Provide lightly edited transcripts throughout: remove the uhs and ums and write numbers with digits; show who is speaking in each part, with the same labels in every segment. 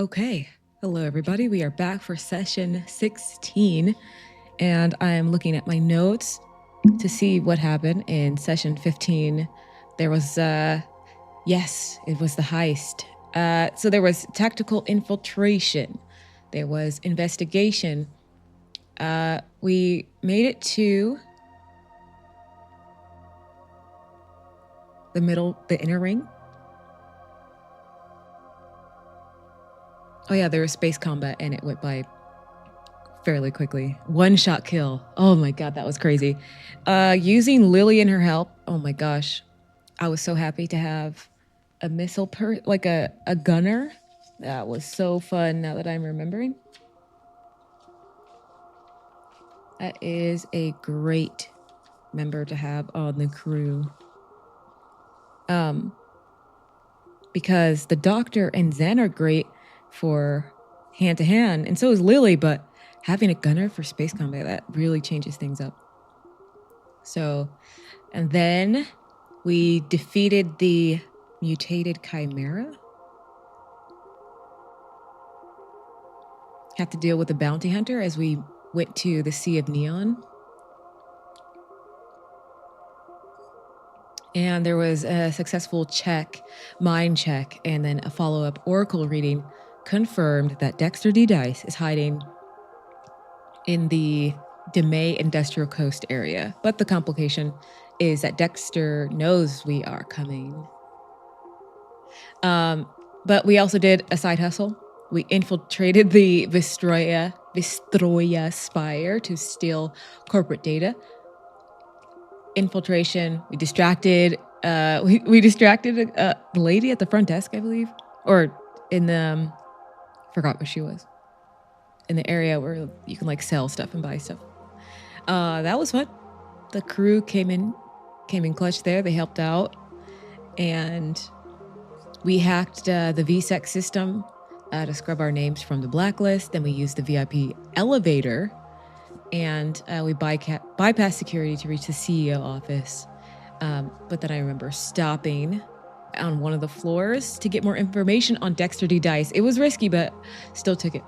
Speaker 1: Okay. Hello, everybody. We are back for session 16, and I am looking at my notes to see what happened in session 15. There was, yes, it was the heist. So there was tactical infiltration. There was investigation. We made it to the inner ring. Oh yeah, there was space combat and it went by fairly quickly. One-shot kill. Oh my god, that was crazy. Using Lily and her help. Oh my gosh. I was so happy to have a missile like a gunner. That was so fun now that I'm remembering. That is a great member to have on the crew. Because the Doctor and Zen are great for hand-to-hand, and so is Lily, but having a gunner for space combat, that really changes things up. So, and then we defeated the mutated Chimera. Had to deal with the bounty hunter as we went to the Sea of Neon. And there was a successful mind check, and then a follow-up oracle reading confirmed that Dexter D dice is hiding in the Demay Industrial Coast area. But the complication is that Dexter knows we are coming. But we also did a side hustle. We infiltrated the Vistroya Spire to steal corporate data. Infiltration. We distracted. We distracted the lady at the front desk, I believe, or in the forgot where she was. In the area where you can like sell stuff and buy stuff. That was fun. The crew came in clutch there. They helped out, and we hacked the VSEC system to scrub our names from the blacklist. Then we used the VIP elevator, and we bypassed security to reach the CEO office. But then I remember stopping on one of the floors to get more information on Dexter D dice. It was risky, but still took it.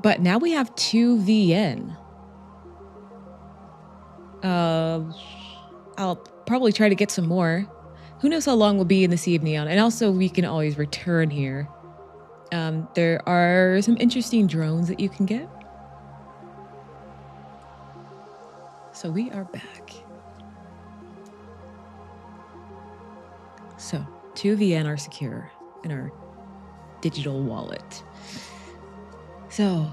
Speaker 1: But now we have 2 VN. I'll probably try to get some more. Who knows how long we'll be in the Sea of Neon. And also, we can always return here. There are some interesting drones that you can get. So we are back. So 2 VN are secure in our digital wallet. So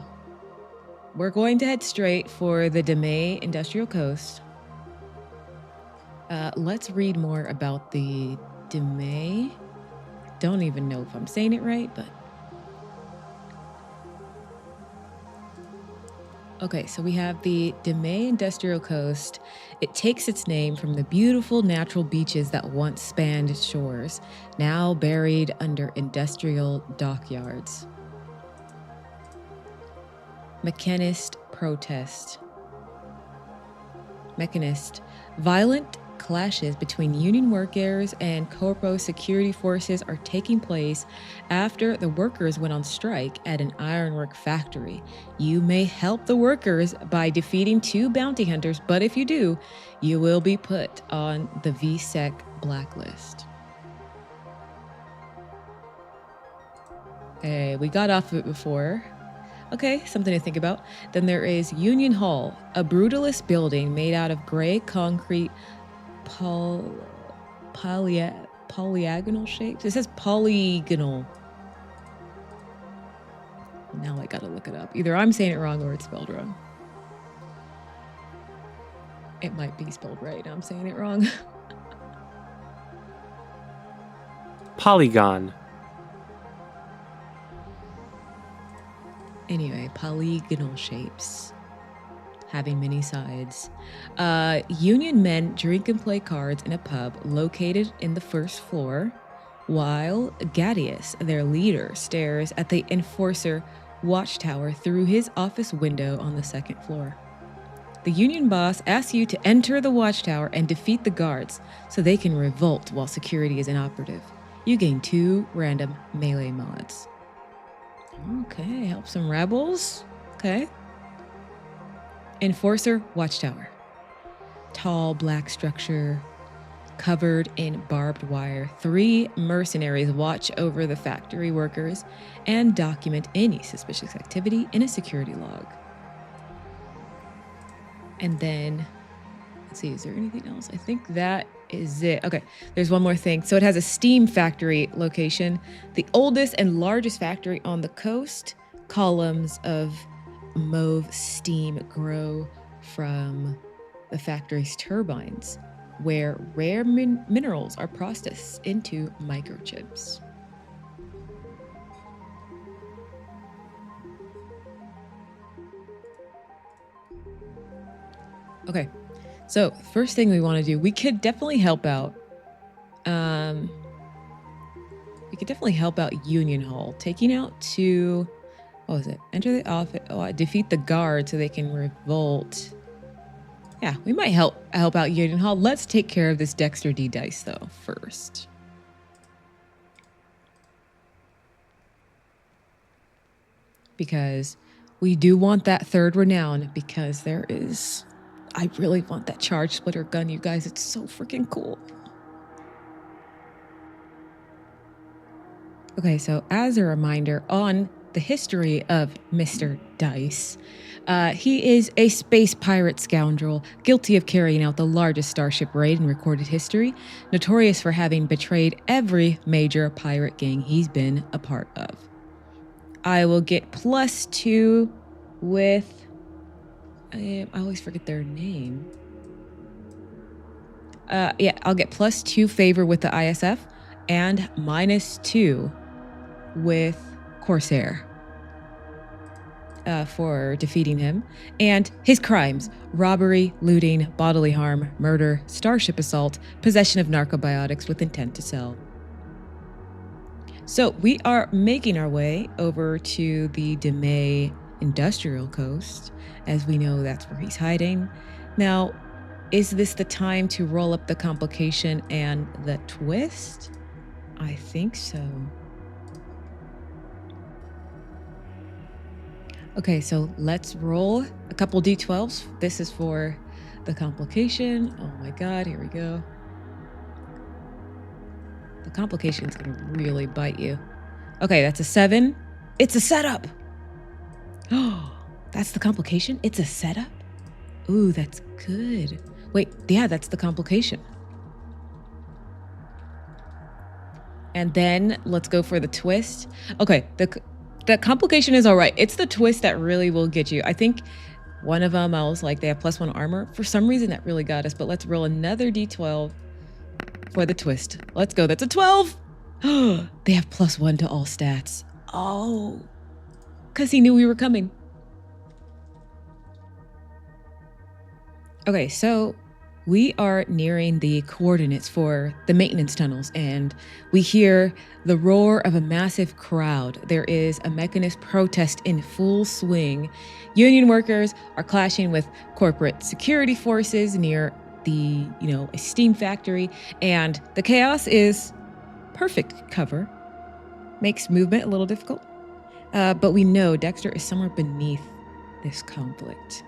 Speaker 1: we're going to head straight for the Demay Industrial Coast. Let's read more about the Demay. Don't even know if I'm saying it right, but okay, so we have the Demay Industrial Coast. It takes its name from the beautiful natural beaches that once spanned its shores, now buried under industrial dockyards. Mechanist protest. Mechanist. Violent clashes between union workers and corpo security forces are taking place after the workers went on strike at an ironwork factory. You may help the workers by defeating 2 bounty hunters, but if you do, you will be put on the VSEC blacklist. Hey, we got off of it before. Okay, something to think about. Then there is Union Hall, a brutalist building made out of gray concrete polygonal shapes. It says polygonal. Now I gotta look it up. Either I'm saying it wrong or it's spelled wrong. It might be spelled right. I'm saying it wrong.
Speaker 2: Polygon.
Speaker 1: Anyway, polygonal shapes having many sides. Union men drink and play cards in a pub located in the first floor, while Gadius, their leader, stares at the Enforcer watchtower through his office window on the second floor. The Union boss asks you to enter the watchtower and defeat the guards so they can revolt while security is inoperative. You gain 2 random melee mods. Okay, help some rebels. Okay. Enforcer Watchtower. Tall black structure covered in barbed wire. 3 mercenaries watch over the factory workers and document any suspicious activity in a security log. And then, let's see, is there anything else? I think that is it. Okay, there's one more thing. So it has a steam factory location, the oldest and largest factory on the coast. Columns of mauve steam grow from the factory's turbines, where rare minerals are processed into microchips. Okay, so first thing we want to do, we could definitely help out. We could definitely help out Union Hall, taking out 2. What was it? Enter the office. Defeat the guard so they can revolt. Yeah, we might help out Union Hall. Let's take care of this Dexter D dice though first. Because we do want that 3rd renown, because there is, I really want that charge splitter gun, you guys. It's so freaking cool. Okay, so as a reminder on the history of Mr. Dice, he is a space pirate scoundrel guilty of carrying out the largest starship raid in recorded history, notorious for having betrayed every major pirate gang he's been a part of. I will get +2 with, I always forget their name. Yeah, I'll get +2 favor with the ISF and -2 with Corsair for defeating him. And his crimes: robbery, looting, bodily harm, murder, starship assault, possession of narcobiotics with intent to sell. So we are making our way over to the Demay industrial coast, as we know that's where he's hiding. Now, is this the time to roll up the complication and the twist? I think so. Okay, so let's roll a couple d12s. This is for the complication. Oh my god, here we go. The complication's gonna really bite you. Okay, that's a 7. It's a setup. Oh, that's the complication? It's a setup? Ooh, that's good. Wait, yeah, that's the complication. And then let's go for the twist. Okay, the complication is all right. It's the twist that really will get you. I think one of them, I was like, they have +1 armor. For some reason, that really got us. But let's roll another d12 for the twist. Let's go. That's a 12. They have +1 to all stats. Oh, because he knew we were coming. Okay, so we are nearing the coordinates for the maintenance tunnels, and we hear the roar of a massive crowd. There is a mechanist protest in full swing. Union workers are clashing with corporate security forces near the, a steam factory, and the chaos is perfect cover. Makes movement a little difficult. But we know Dexter is somewhere beneath this conflict.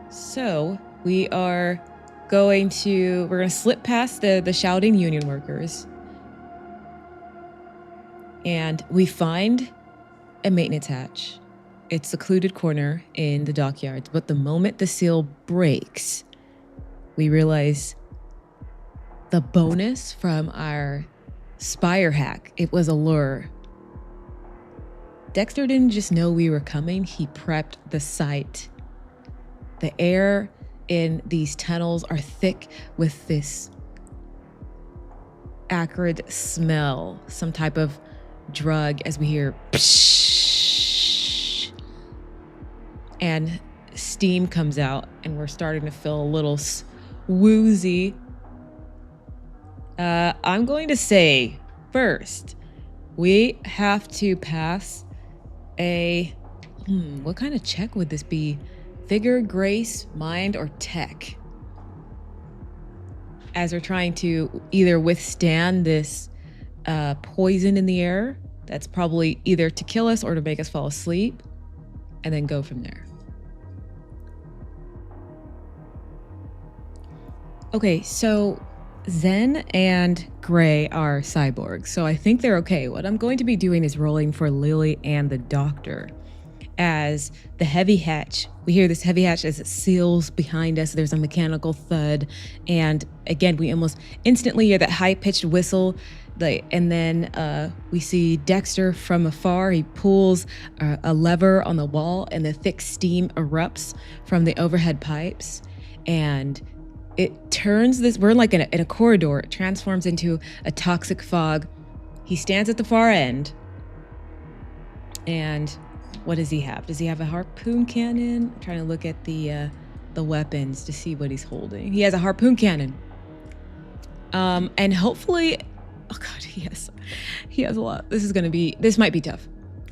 Speaker 1: So we're going to slip past the shouting union workers. And we find a maintenance hatch. It's a secluded corner in the dockyards. But the moment the seal breaks, we realize the bonus from our Spire hack, it was a lure. Dexter didn't just know we were coming, he prepped the site. The air in these tunnels are thick with this acrid smell, some type of drug, as we hear psh, and steam comes out, and we're starting to feel a little woozy. I'm going to say first, we have to pass a, what kind of check would this be? Vigor, grace, mind, or tech? As we're trying to either withstand this poison in the air, That's probably either to kill us or to make us fall asleep, and then go from there. Okay, so Zen and Gray are cyborgs, so I think they're okay. What I'm going to be doing is rolling for Lily and the doctor. As the heavy hatch, we hear this heavy hatch as it seals behind us. There's a mechanical thud, and again, we almost instantly hear that high-pitched whistle. And then we see Dexter from afar. He pulls a lever on the wall, and the thick steam erupts from the overhead pipes, and it turns this. We're like in a corridor. It transforms into a toxic fog. He stands at the far end, and what does he have? Does he have a harpoon cannon? I'm trying to look at the weapons to see what he's holding. He has a harpoon cannon. And hopefully, oh God, he has a lot. This might be tough.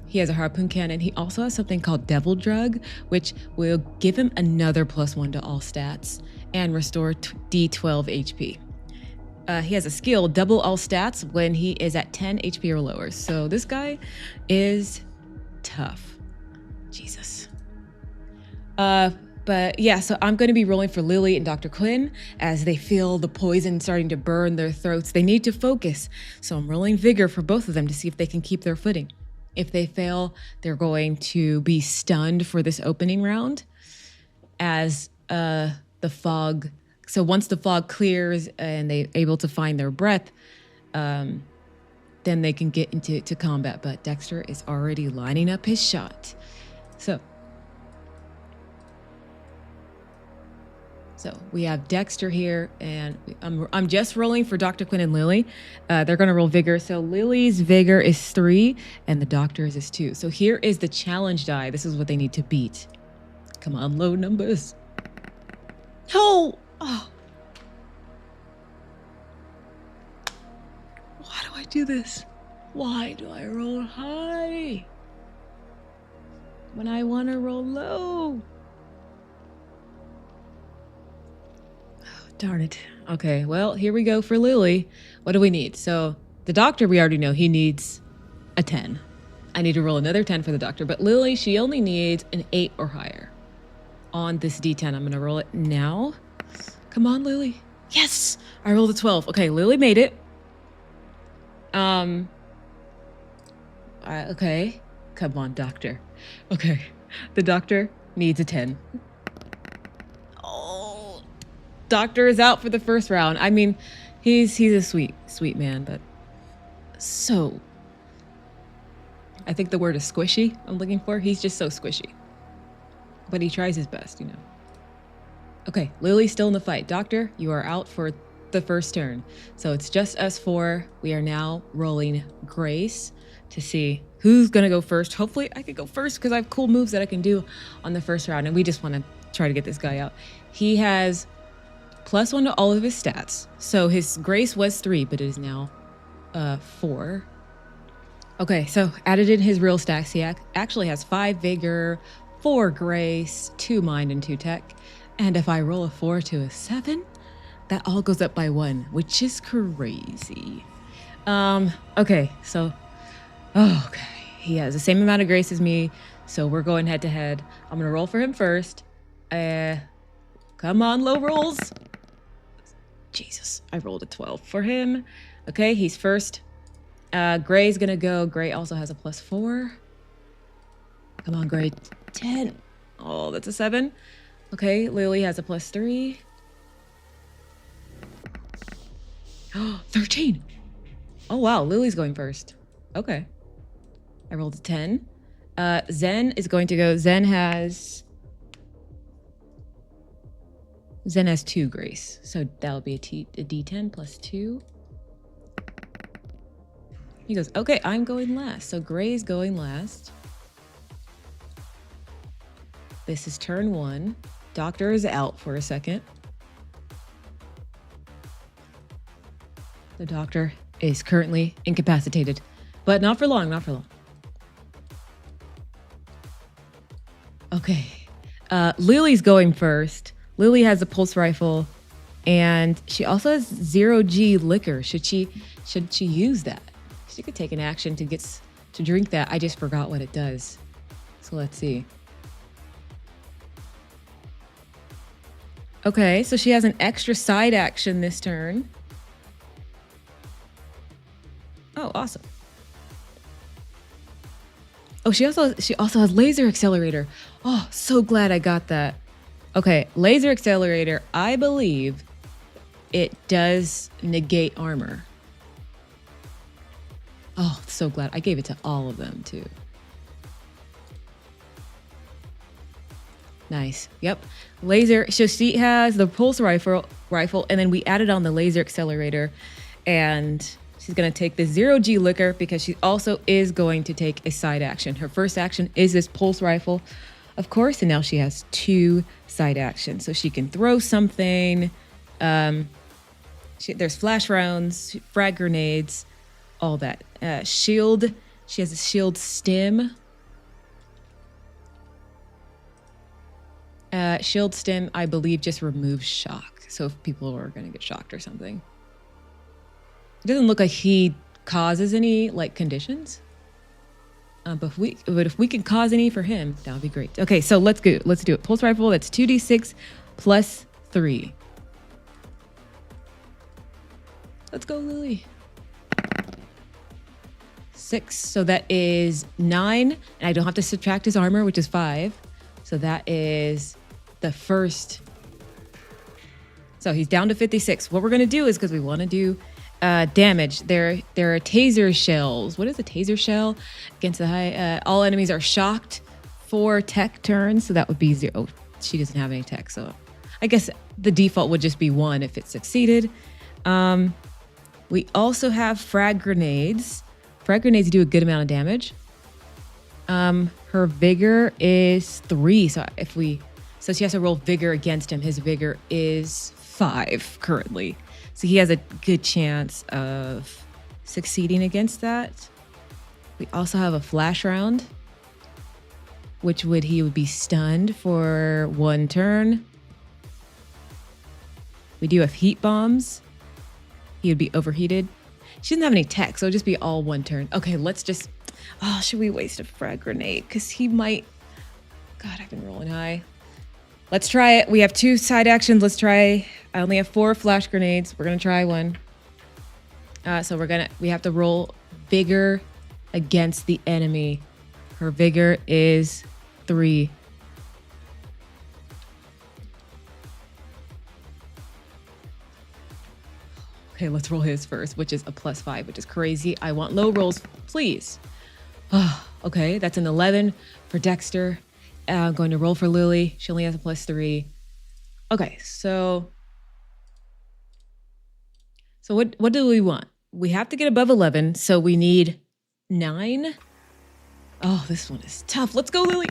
Speaker 1: He has a harpoon cannon. He also has something called Devil Drug, which will give him another +1 to all stats and restore D12 HP. He has a skill, double all stats when he is at 10 HP or lower. So this guy is tough. Jesus. But yeah, so I'm going to be rolling for Lily and Dr. Quinn as they feel the poison starting to burn their throats. They need to focus. So I'm rolling vigor for both of them to see if they can keep their footing. If they fail, they're going to be stunned for this opening round as the fog. So once the fog clears and they're able to find their breath, then they can get into combat. But Dexter is already lining up his shot. So we have Dexter here, and I'm just rolling for Dr. Quinn and Lily. They're going to roll vigor. So Lily's vigor is 3, and the doctor's is 2. So here is the challenge die. This is what they need to beat. Come on, low numbers. Oh! Why do I do this? Why do I roll high when I want to roll low? Darn it. Okay, well, here we go for Lily. What do we need? So the doctor, we already know he needs a 10. I need to roll another 10 for the doctor, but Lily, she only needs an 8 or higher on this D10. I'm going to roll it now. Come on, Lily. Yes! I rolled a 12. Okay, Lily made it. Okay. Come on, doctor. Okay. The doctor needs a 10. Doctor is out for the first round. I mean, he's a sweet man, but so, I think the word is squishy I'm looking for. He's just so squishy. But he tries his best, you know. Okay, Lily's still in the fight. Doctor, you are out for the first turn. So it's just us 4. We are now rolling Grace to see who's gonna go first. Hopefully I could go first because I have cool moves that I can do on the first round, and we just want to try to get this guy out. He has +1 to all of his stats. So his Grace was 3, but it is now 4. Okay, so added in his real stats, he actually has 5 vigor, 4 Grace, 2 mind, and 2 tech. And if I roll a 4 to a 7, that all goes up by 1, which is crazy. Okay, so, okay. He has the same amount of Grace as me, so we're going head to head. I'm gonna roll for him first. Come on, low rolls. Jesus, I rolled a 12 for him. Okay, he's first. Gray's gonna go. Gray also has a +4. Come on, Gray. 10. Oh, that's a 7. Okay, Lily has a +3. Oh, 13. Oh, wow, Lily's going first. Okay. I rolled a 10. Zen is going to go. Zen has 2 Grace, so that'll be a D10 +2. He goes, okay, I'm going last. So Gray's going last. This is turn 1. Doctor is out for a second. The doctor is currently incapacitated, but not for long, not for long. Okay, Lily's going first. Lily has a pulse rifle, and she also has 0G liquor. Should she use that? She could take an action to get to drink that. I just forgot what it does. So let's see. Okay, so she has an extra side action this turn. Oh, awesome. Oh, she also has laser accelerator. Oh, so glad I got that. Okay, laser accelerator, I believe it does negate armor. Oh, so glad. I gave it to all of them too. Nice. Yep. Laser. So she has the pulse rifle, and then we added on the laser accelerator, and she's going to take the 0G liquor because she also is going to take a side action. Her first action is this pulse rifle, of course, and now she has 2 side actions. So she can throw something. There's flash rounds, frag grenades, all that. Shield. She has a shield stem. Shield stem, I believe, just removes shock. So if people are going to get shocked or something. It doesn't look like he causes any like conditions. But if we can cause any for him, that would be great. Okay, so let's do it. Pulse rifle, that's 2d6 plus 3. Let's go, Lily. 6, so that is 9. And I don't have to subtract his armor, which is 5. So that is the first. So he's down to 56. What we're going to do is, because we want to do damage, there are taser shells. What is a taser shell? Against the high, all enemies are shocked for tech turns. So that would be 0. Oh, she doesn't have any tech. So I guess the default would just be 1 if it succeeded. We also have frag grenades. Frag grenades do a good amount of damage. Her vigor is 3. So she has to roll vigor against him. His vigor is 5 currently. So he has a good chance of succeeding against that. We also have a flash round, he would be stunned for 1 turn. We do have heat bombs. He would be overheated. She doesn't have any tech, so it'll just be all 1 turn. Okay, let's just... Oh, should we waste a frag grenade? Because he might... God, I've been rolling high. Let's try it. We have 2 side actions. Let's try... I only have 4 flash grenades. We're going to try 1. So we have to roll vigor against the enemy. Her vigor is 3. Okay, let's roll his first, which is a +5, which is crazy. I want low rolls, please. Okay, that's an 11 for Dexter. I'm going to roll for Lily. She only has a +3. Okay, so what do we want? We have to get above 11, so we need 9. Oh, this one is tough. Let's go, Lily.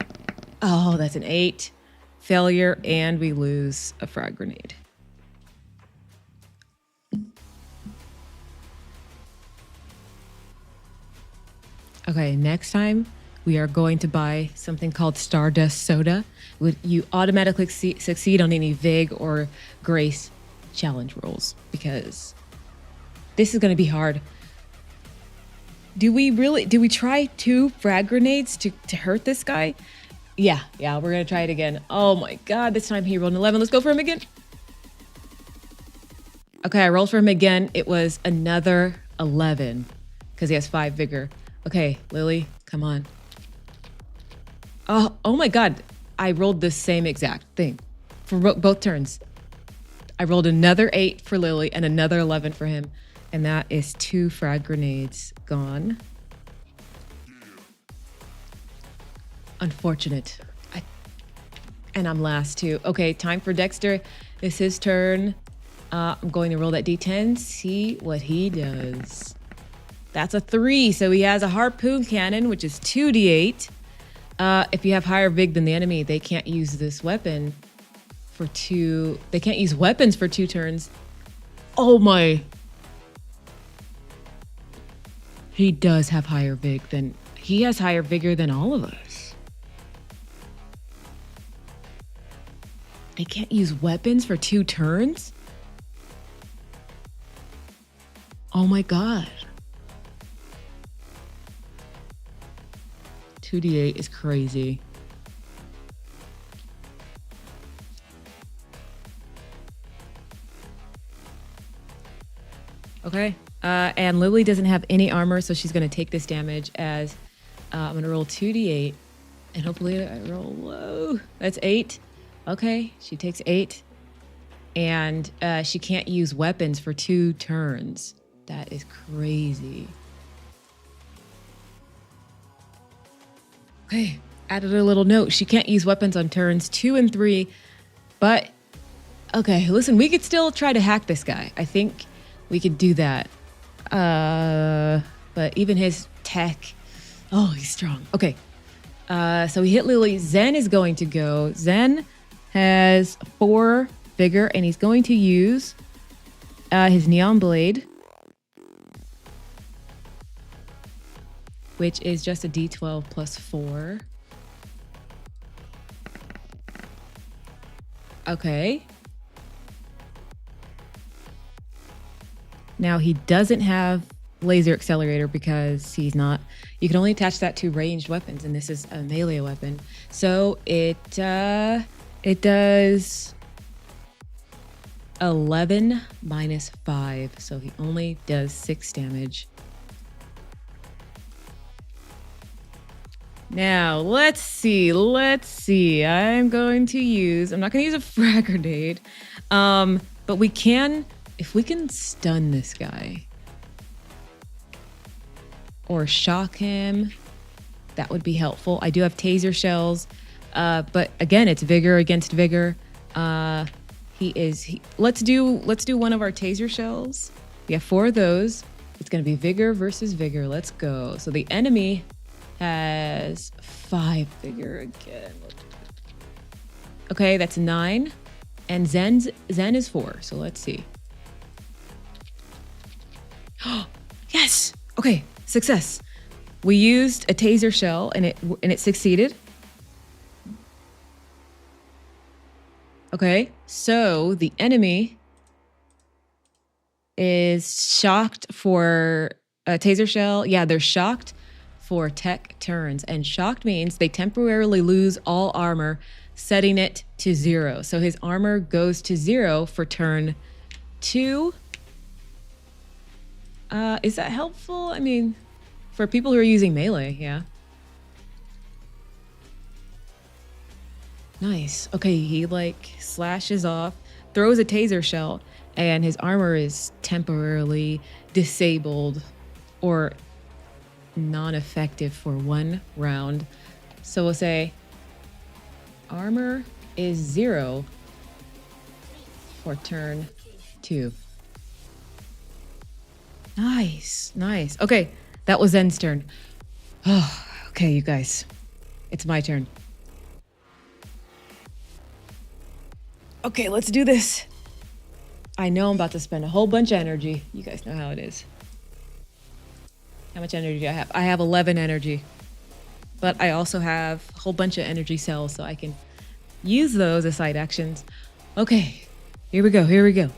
Speaker 1: Oh, that's an 8. Failure, and we lose a frag grenade. Okay, next time we are going to buy something called Stardust Soda. You automatically succeed on any Vig or Grace challenge rolls, because this is going to be hard. Do we try 2 frag grenades to hurt this guy? Yeah, we're going to try it again. Oh my God, this time he rolled an 11. Let's go for him again. Okay, I rolled for him again. It was another 11 because he has 5 vigor. Okay, Lily, come on. Oh my God. I rolled the same exact thing for both turns. I rolled another 8 for Lily and another 11 for him. And that is 2 frag grenades gone. Unfortunate. And I'm last too. Okay, time for Dexter. It's his turn. I'm going to roll that D10, see what he does. That's a 3, so he has a harpoon cannon, which is 2d8. If you have higher Vig than the enemy, they can't use this weapon for 2. They can't use weapons for 2 turns. Oh my. He does have higher Vig than... He has higher vigor than all of us. They can't use weapons for 2 turns? Oh my God. 2d8 is crazy. Okay. And Lily doesn't have any armor, so she's going to take this damage as I'm going to roll 2d8. And hopefully I roll low. That's 8. Okay, she takes 8. And she can't use weapons for 2 turns. That is crazy. Okay, added a little note. She can't use weapons on turns 2 and 3. But, okay, listen, we could still try to hack this guy. I think we could do that. But even his tech... Oh, he's strong. Okay. So we hit Lily. Zen is going to go. Zen has 4 vigor, and he's going to use his neon blade, which is just a d12 plus 4. Okay. Now he doesn't have laser accelerator because he's not. You can only attach that to ranged weapons, and this is a melee weapon. So it does 11 minus 5, so he only does 6 damage. Now let's see. I'm not going to use a frag grenade, but we can, if we can stun this guy. Or shock him, that would be helpful. I do have taser shells, but again, it's vigor against vigor. Let's do one of our taser shells. We have 4 of those. It's gonna be vigor versus vigor. Let's go. So the enemy has 5 vigor again. Okay, that's 9, and Zen is 4. So let's see. Yes. Okay. Success. We used a taser shell and it succeeded. Okay, so the enemy is shocked for a taser shell. Yeah, they're shocked for tech turns, and shocked means they temporarily lose all armor, setting it to 0. So his armor goes to 0 for turn 2. Is that helpful? I mean, for people who are using melee, yeah. Nice. Okay, he slashes off, throws a taser shell, and his armor is temporarily disabled or non-effective for 1 round. So we'll say armor is 0 for turn 2. Nice. Okay, that was Zen's turn. Oh, okay, you guys. It's my turn. Okay, let's do this. I know I'm about to spend a whole bunch of energy. You guys know how it is. How much energy do I have? I have 11 energy. But I also have a whole bunch of energy cells, so I can use those as side actions. Okay, here we go.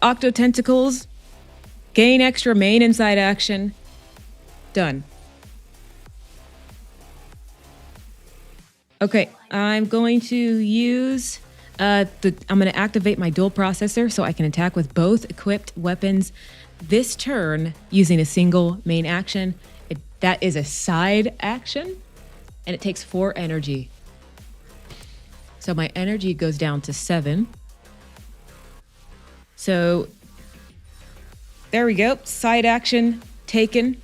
Speaker 1: Octo Tentacles. Gain extra main and side action. Done. Okay, I'm going to use... I'm going to activate my dual processor so I can attack with both equipped weapons this turn using a single main action. That is a side action, and it takes 4 energy. So my energy goes down to 7. So there we go. Side action taken.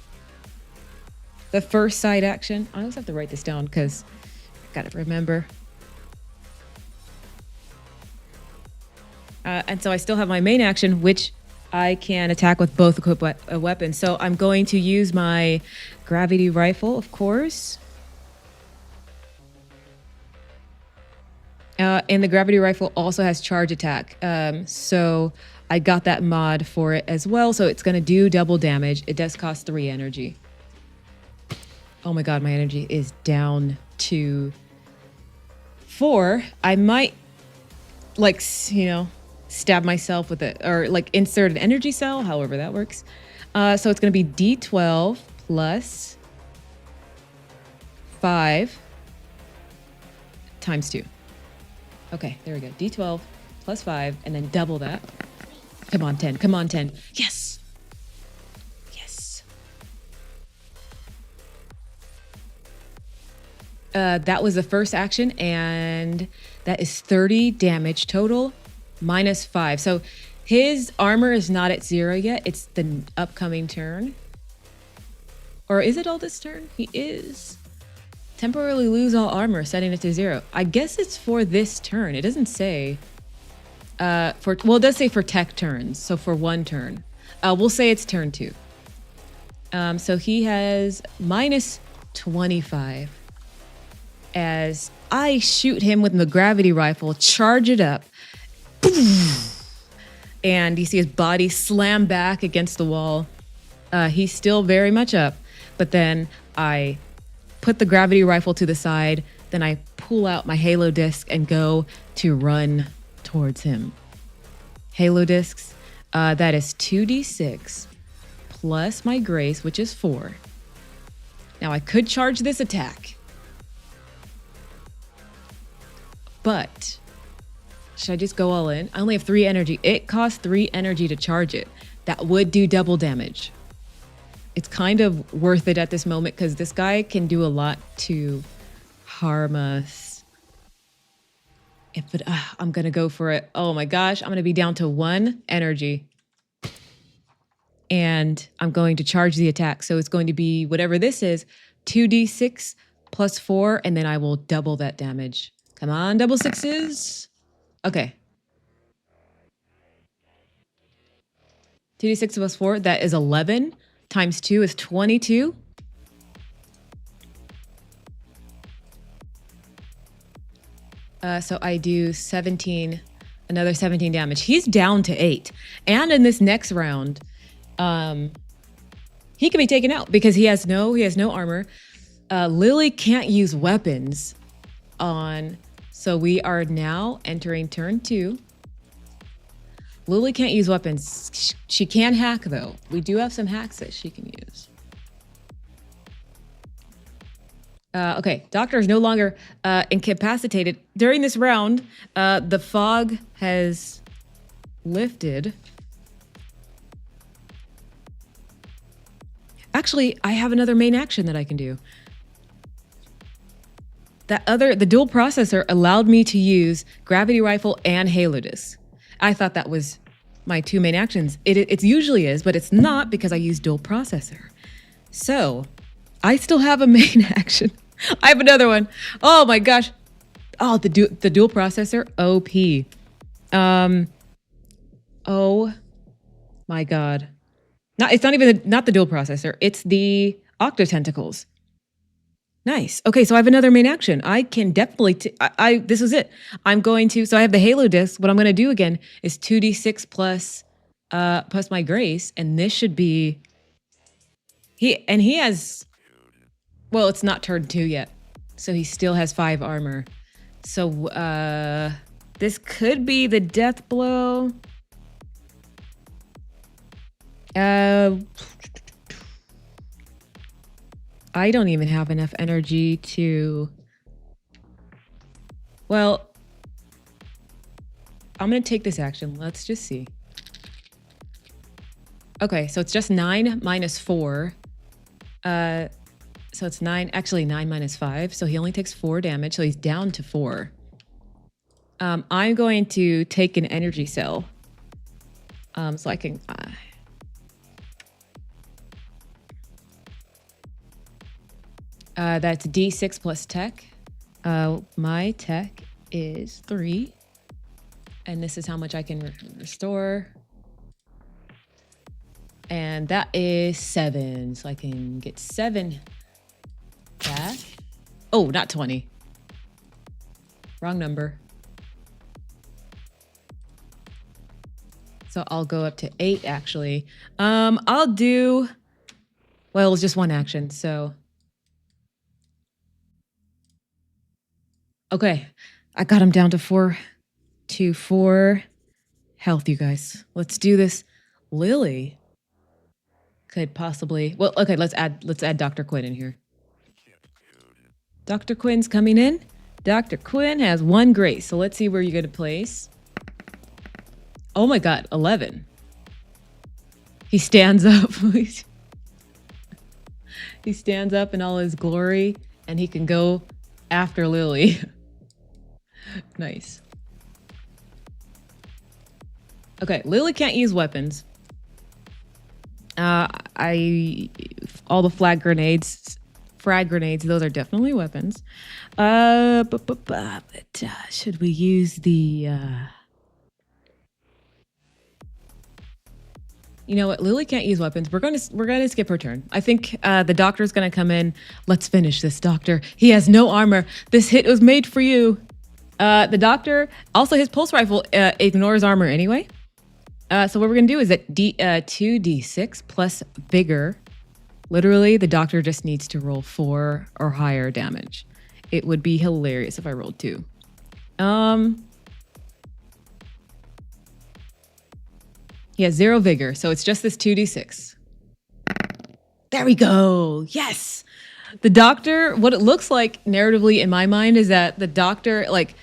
Speaker 1: The first side action. I always have to write this down because I got to remember. And so I still have my main action, which I can attack with both equipped weapons. So I'm going to use my gravity rifle, of course. And the gravity rifle also has charge attack. So I got that mod for it as well. So it's going to do double damage. It does cost 3 energy. Oh my God, my energy is down to 4. I might, stab myself with it, or insert an energy cell, however that works. So it's going to be D12 plus 5 times 2. Okay, there we go. D12 plus 5, and then double that. Come on, 10. Come on, 10. Yes! Yes. That was the first action, and that is 30 damage total, minus 5. So his armor is not at 0 yet. It's the upcoming turn. Or is it all this turn? He is. Temporarily lose all armor, setting it to 0. I guess it's for this turn. It doesn't say. Well, it does say for tech turns. So for 1 turn. We'll say it's turn 2. So he has minus 25. As I shoot him with the gravity rifle, charge it up. And you see his body slam back against the wall. He's still very much up. But then I put the gravity rifle to the side. Then I pull out my halo disc and go to run towards him. Halo discs, that is 2d6 plus my grace, which is 4. Now I could charge this attack. But should I just go all in? I only have 3 energy. It costs 3 energy to charge it. That would do double damage. It's kind of worth it at this moment because this guy can do a lot to harm us. I'm going to go for it. Oh my gosh, I'm going to be down to 1 energy. And I'm going to charge the attack. So it's going to be whatever this is, 2d6 plus 4, and then I will double that damage. Come on, double sixes. Okay. 2d6 plus 4, that is 11. Times 2 is 22. So I do 17, another 17 damage. He's down to 8. And in this next round, he can be taken out because he has no armor. Lily can't use weapons on, so we are now entering turn 2. Lily can't use weapons. She can hack, though. We do have some hacks that she can use. Okay, Doctor is no longer incapacitated. During this round, the fog has lifted. Actually, I have another main action that I can do. The dual processor allowed me to use gravity rifle and halo disc. I thought that was my 2 main actions. It usually is, but it's not because I use dual processor. So I still have a main action. I have another one. Oh my gosh. Oh, the dual processor, OP. Oh my God. It's not even not the dual processor. It's the octo tentacles. Nice. Okay, so I have another main action. I can definitely, this is it. I'm going to, so I have the halo disc. What I'm going to do again is 2d6 plus my grace. And this should be, he has, well, it's not turn 2 yet. So he still has 5 armor. So this could be the death blow. I don't even have enough energy to... Well, I'm going to take this action. Let's just see. Okay, so it's just 9 minus 4. So it's 9, actually 9 minus 5. So he only takes 4 damage, so he's down to 4. I'm going to take an energy cell. So I can... that's D6 plus tech. My tech is 3. And this is how much I can restore. And that is 7. So I can get 7 back. Oh, not 20. Wrong number. So I'll go up to 8, actually. I'll do... Well, it was just 1 action, so... Okay, I got him down to 4 health, you guys. Let's do this. Lily could possibly... Well, okay, let's add Dr. Quinn in here. Dr. Quinn's coming in. Dr. Quinn has 1 grace. So let's see where you're going to place. Oh my God, 11. He stands up. He stands up in all his glory and he can go after Lily. Nice. Okay, Lily can't use weapons. All the frag grenades, those are definitely weapons. Should we use the, you know what? Lily can't use weapons. We're gonna skip her turn. I think the doctor's gonna come in. Let's finish this, doctor. He has no armor. This hit was made for you. The doctor, also his pulse rifle ignores armor anyway. So what we're gonna do is that 2d6 plus vigor. Literally, the doctor just needs to roll 4 or higher damage. It would be hilarious if I rolled 2. He has 0 vigor, so it's just this 2d6. There we go. Yes. The doctor, what it looks like narratively in my mind is that the doctor like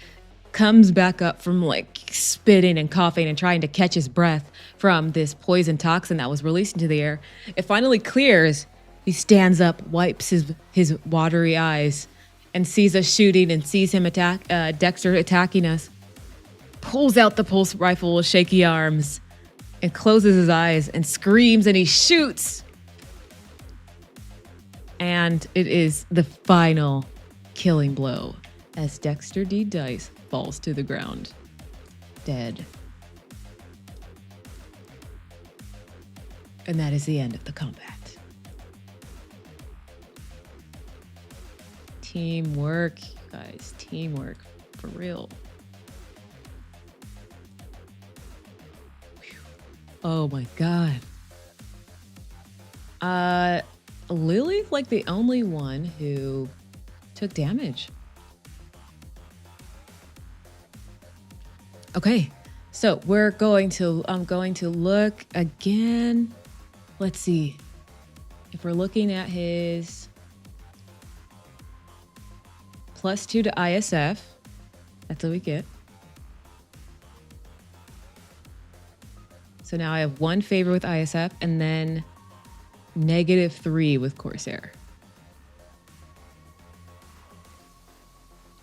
Speaker 1: comes back up from like spitting and coughing and trying to catch his breath from this poison toxin that was released into the air. It finally clears. He stands up, wipes his watery eyes, and sees us shooting and sees him Dexter attacking us. Pulls out the pulse rifle with shaky arms and closes his eyes and screams and he shoots. And it is the final killing blow as Dexter D Dice falls to the ground, dead. And that is the end of the combat. Teamwork, guys, teamwork, for real. Oh my God. Lily's like the only one who took damage. Okay, so I'm going to look again. Let's see. If we're looking at his +2 to ISF, that's what we get. So now I have 1 favor with ISF and then -3 with Corsair.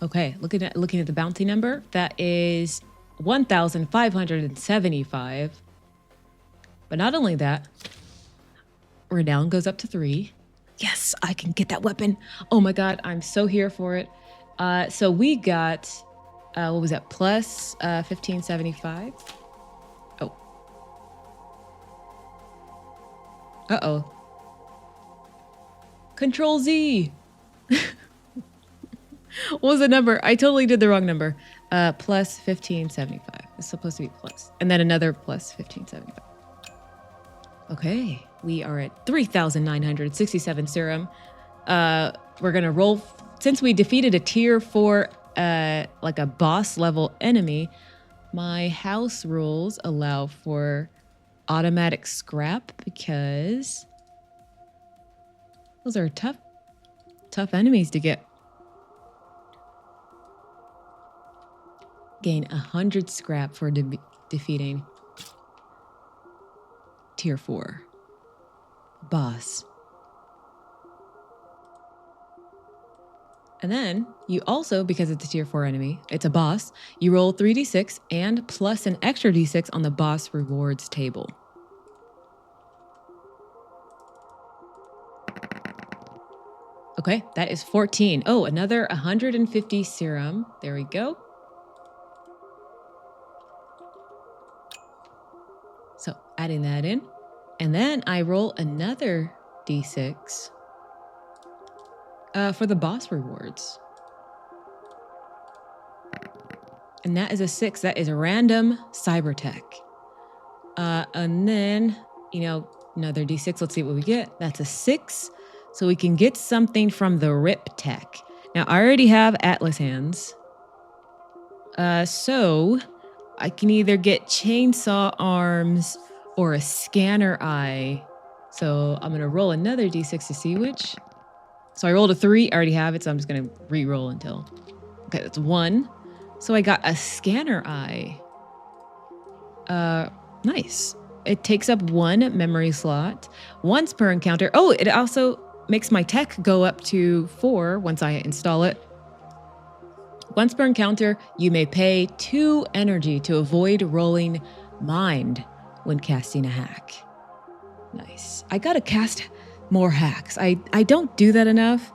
Speaker 1: Okay, looking at the bounty number, that is 1,575. But not only that, renown goes up to 3. Yes, I can get that weapon. Oh my God, I'm so here for it. So we got, what was that, plus 1575? Oh. Uh-oh. Control Z. What was the number? I totally did the wrong number. Plus 1575. It's supposed to be plus. And then another plus 1575. Okay, we are at 3,967 serum. We're gonna roll, since we defeated a tier 4, like a boss level enemy, my house rules allow for automatic scrap because those are tough enemies to get. Gain 100 scrap for defeating tier 4 boss. And then you also, because it's a tier 4 enemy, it's a boss, you roll 3d6 and plus an extra d6 on the boss rewards table. Okay, that is 14. Oh, another 150 serum. There we go. So adding that in. And then I roll another d6 for the boss rewards. And that is a 6. That is a random cyber tech. And then, you know, another d6. Let's see what we get. That's a 6. So we can get something from the rip tech. Now, I already have Atlas hands. So I can either get chainsaw arms or a scanner eye. So I'm going to roll another d6 to see which. So I rolled a 3. I already have it, so I'm just going to re-roll until... Okay, that's 1. So I got a scanner eye. Nice. It takes up 1 memory slot once per encounter. Oh, it also makes my tech go up to 4 once I install it. Once per encounter, you may pay 2 energy to avoid rolling mind when casting a hack. Nice. I gotta cast more hacks. I don't do that enough.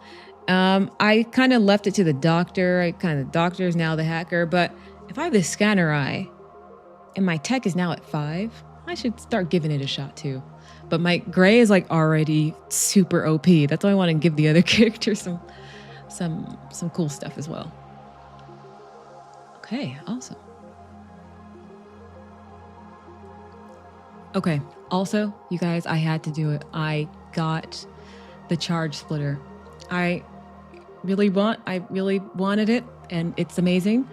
Speaker 1: I kind of left it to the doctor. The doctor is now the hacker. But if I have this scanner eye and my tech is now at 5, I should start giving it a shot too. But my gray is like already super OP. That's why I want to give the other characters some cool stuff as well. Okay, awesome. Okay, also, you guys, I had to do it. I got the charge splitter. I really wanted it, and it's amazing.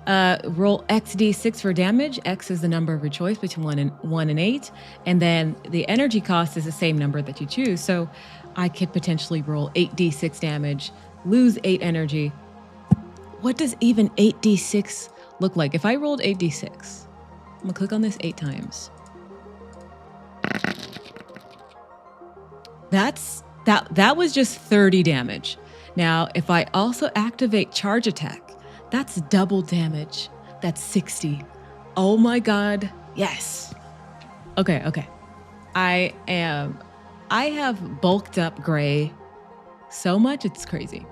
Speaker 1: Roll XD6 for damage. X is the number of your choice between 1 and 8. And then the energy cost is the same number that you choose. So I could potentially roll 8d6 damage, lose 8 energy. What does even 8d6 look like? If I rolled 8d6, I'm gonna click on this 8 times. That was just 30 damage. Now, if I also activate charge attack, that's double damage. That's 60. Oh my God. Yes. Okay. I have bulked up gray so much, it's crazy.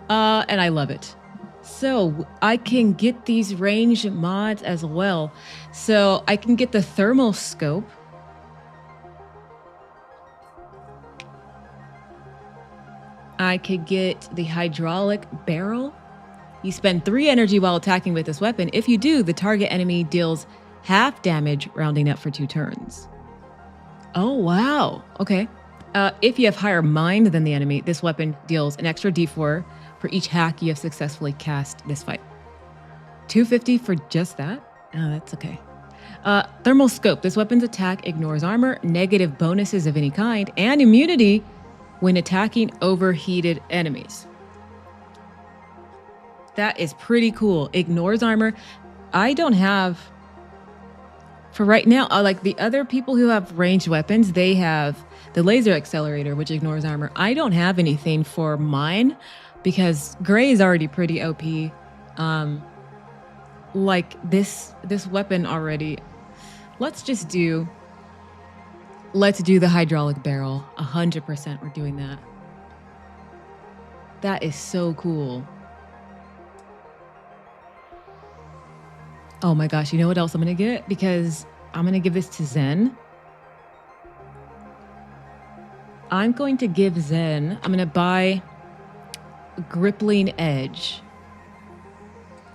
Speaker 1: And I love it. So I can get these range mods as well. So I can get the thermal scope. I could get the hydraulic barrel. You spend 3 energy while attacking with this weapon. If you do, the target enemy deals half damage, rounding up for 2 turns. Oh, wow. Okay. If you have higher mind than the enemy, this weapon deals an extra d4 for each hack you have successfully cast this fight. 250 for just that? Oh, that's okay. Thermal scope. This weapon's attack ignores armor, negative bonuses of any kind, and immunity when attacking overheated enemies. That is pretty cool. Ignores armor. I don't have, for right now, like the other people who have ranged weapons, they have the laser accelerator, which ignores armor. I don't have anything for mine because gray is already pretty OP. Like this weapon already. Let's do the hydraulic barrel. 100% we're doing that. That is so cool. Oh my gosh, you know what else I'm gonna get? Because I'm gonna give this to Zen. I'm going to give Zen, I'm gonna buy Grippling Edge.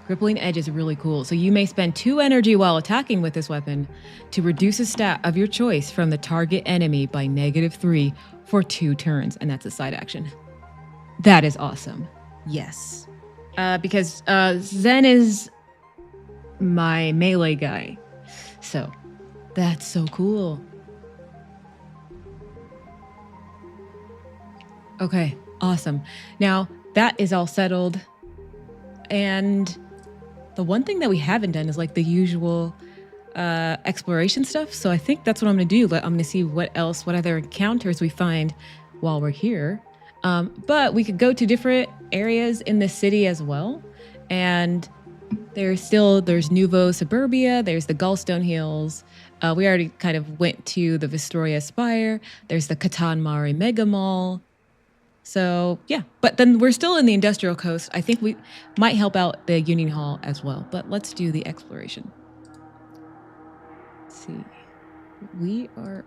Speaker 1: Grippling Edge is really cool. So you may spend 2 energy while attacking with this weapon to reduce a stat of your choice from the target enemy by -3 for 2 turns. And that's a side action. That is awesome. Yes. Because Zen is my melee guy. So that's so cool. Okay, awesome. Now that is all settled. And the one thing that we haven't done is like the usual exploration stuff. So I think that's what I'm going to do. I'm going to see what other encounters we find while we're here. But we could go to different areas in the city as well. And there's Nouveau Suburbia. There's the Gallstone Hills. We already kind of went to the Vistoria Spire. There's the Catan Mare Mega Mall. So yeah, but then we're still in the Industrial Coast. I think we might help out the Union Hall as well, but let's do the exploration. Let's see. We are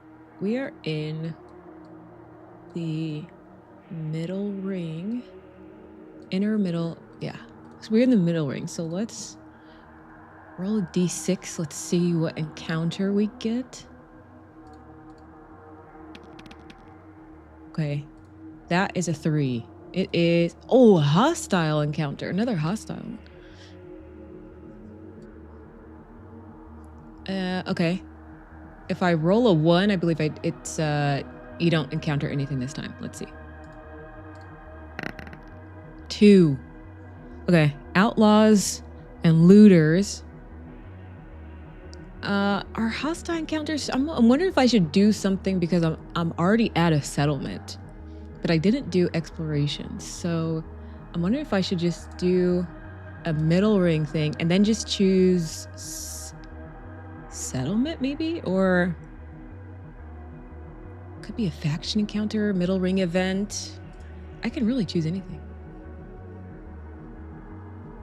Speaker 1: in the middle ring. Inner middle, yeah. So we're in the middle ring. So let's roll a d6. Let's see what encounter we get. Okay. That is a 3. It is, a hostile encounter. Another hostile. Okay. If I roll a 1, I believe it's you don't encounter anything this time. Let's see. 2. Okay, outlaws and looters. Are hostile encounters? I'm wondering if I should do something because I'm already at a settlement, but I didn't do exploration. So I'm wondering if I should just do a middle ring thing and then just choose settlement maybe, or could be a faction encounter, middle ring event. I can really choose anything.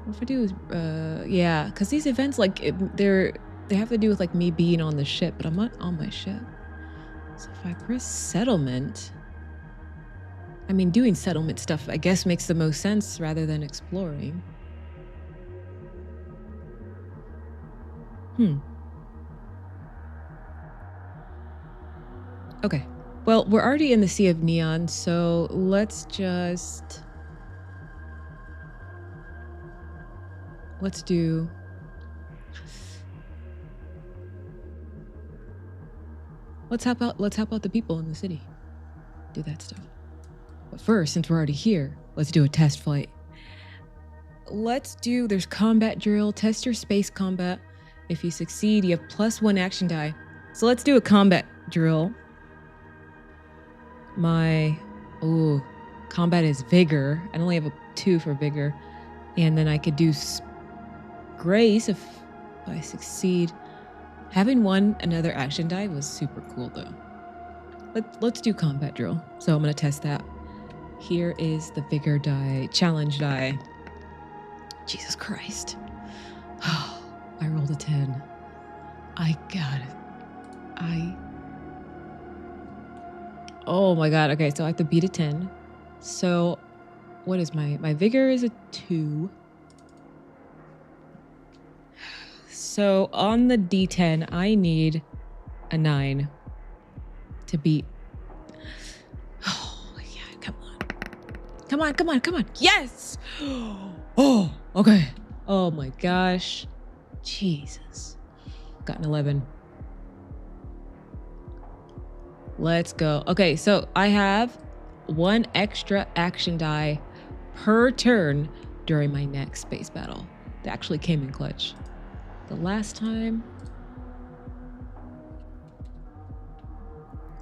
Speaker 1: What if I do is, yeah, because these events, like, they have to do with, like, me being on the ship, but I'm not on my ship. So if I press settlement, I mean, doing settlement stuff, I guess, makes the most sense rather than exploring. Okay. Well, we're already in the Sea of Neon, so let's do... Let's help out the people in the city. Do that stuff. But first, since we're already here, let's do a test flight. There's combat drill. Test your space combat. If you succeed, you have +1 action die. So let's do a combat drill. Combat is vigor. I only have a 2 for vigor. And then I could do grace if I succeed. Having another action die was super cool though. Let's do combat drill. So I'm gonna test that. Here is the vigor die, challenge die. Jesus Christ. Oh, I rolled a 10. I got it. Oh my god. Okay, so I have to beat a 10. So what is my vigor is a 2. So on the D10, I need a 9 to beat. Oh yeah, come on. Yes! Oh, okay. Oh my gosh. Jesus. Got an 11. Let's go. Okay, so I have 1 extra action die per turn during my next space battle. That actually came in clutch. The last time.